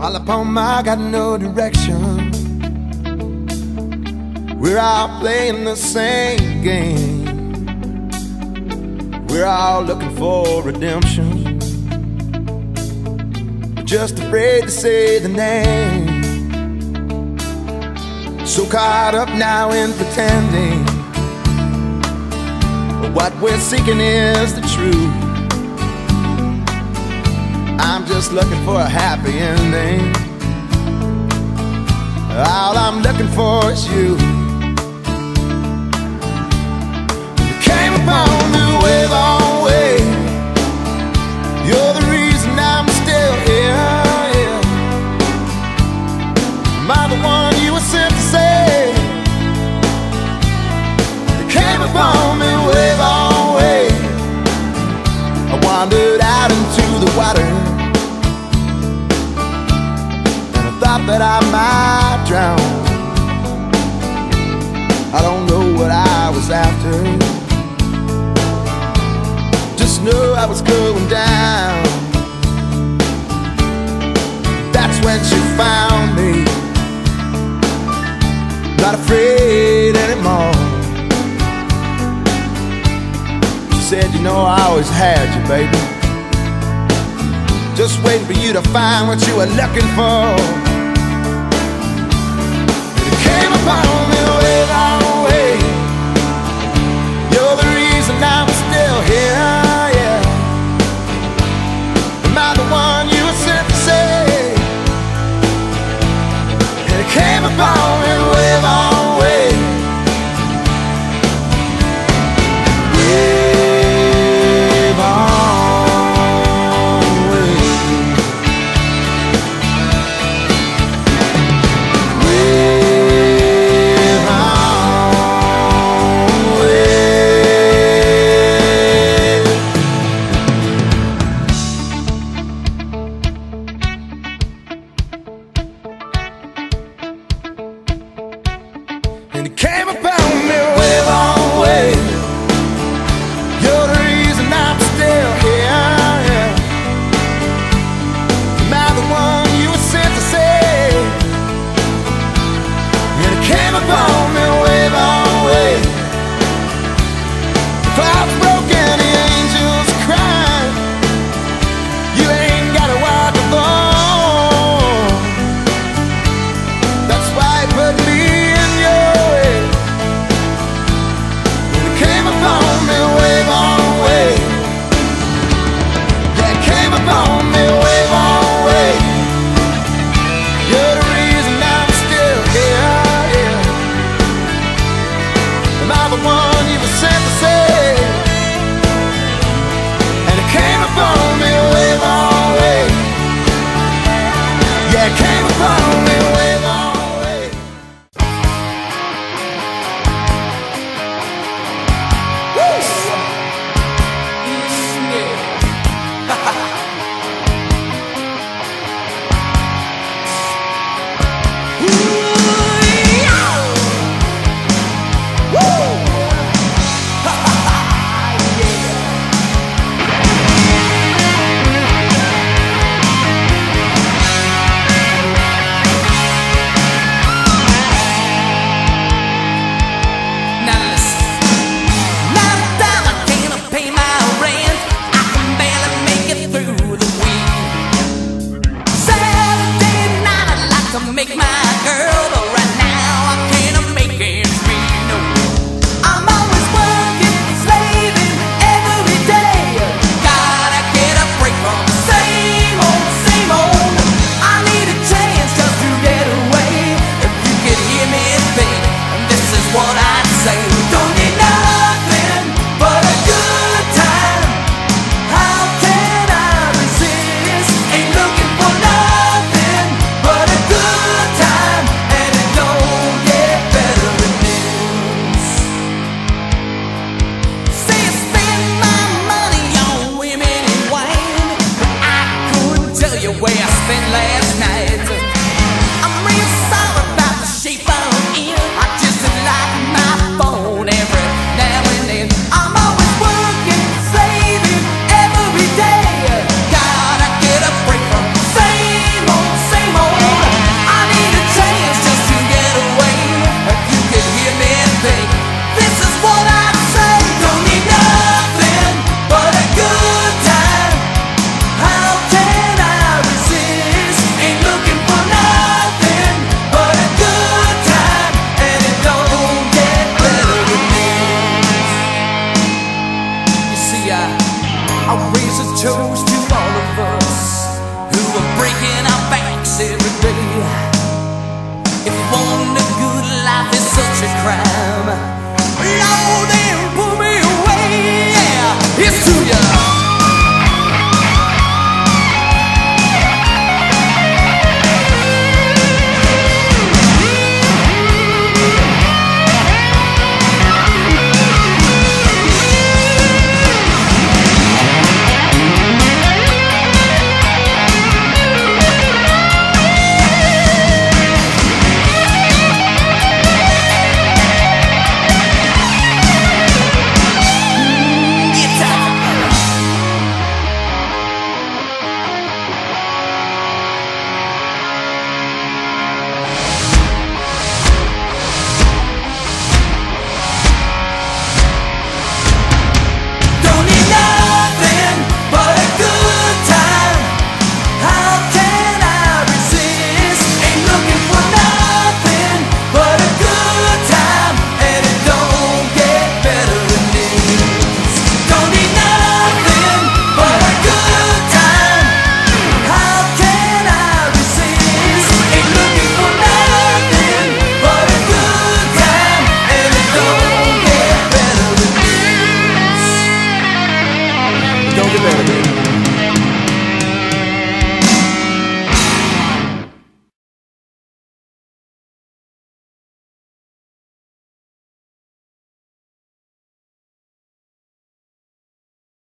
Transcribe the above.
All upon my got no direction. We're all playing the same game. We're all looking for redemption. We're just afraid to say the name. So caught up now in pretending what we're seeking is the truth. I'm just looking for a happy ending. All I'm looking for is you. You came upon me wave on wave. You're the reason I'm still here, yeah. Am I the one you were sent to save? You came upon me wave on wave. I wandered out into the water, thought that I might drown. I don't know what I was after, just know I was going down. That's when she found me, not afraid anymore. She said, you know, I always had you, baby, just waiting for you to find what you were looking for. Came upon me wave on wave. You're the reason I'm still here, yeah. Am I the one you were sent to save? And it came upon me wave on wave. Wave on wave. And it came upon me wave on wave. You're the reason I'm still here, yeah. Am I the one you were sent to save? And it came upon me wave on wave. The clouds broke and the angels cried. You ain't gotta walk alone. That's why it put me in your way. When it came upon me wave on wave. Yeah, it came upon me wave on wave. You're the reason I'm still here, yeah. Am I the one you were sent to save? And it came upon me wave on wave. Yeah, it came upon me wave on wave. Make my girl, but right now I can't make ends meet, no. I'm always working, slaving every day. Gotta get a break from the same old, same old. I need a chance just to get away. If you could hear me think, this is what I'd say. Don't need nothing but a good time. How can I resist? Ain't looking for nothing but a good time, and it don't get better than this. Say I spend my money on women and wine, but I couldn't tell you where I spent last